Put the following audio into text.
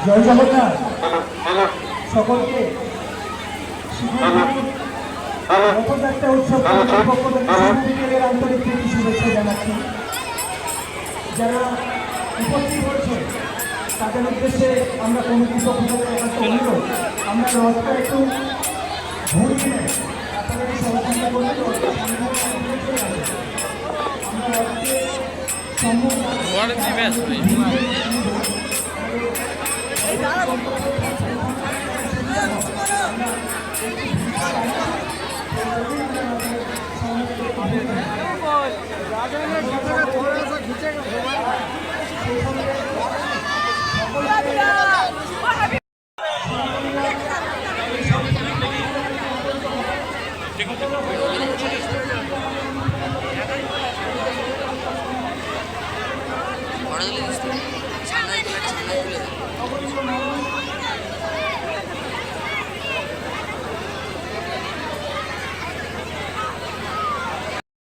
জয় জগন্নাথ। সকলকে রথযাত্রা উৎসব কমিটির পক্ষ থেকে বিকেলের আন্তরিক প্রীতি শুভেচ্ছা জানাচ্ছি। যারা উপস্থিত হয়েছে তাদের উদ্দেশ্যে আমরা কমিটির পক্ষ থেকে একটা অনুরোধ, আমরা রথটা একটু ঘুরিয়ে আপনাদের সহযোগিতা করলে আমরা রথকে সম্ভব Ahora le diste.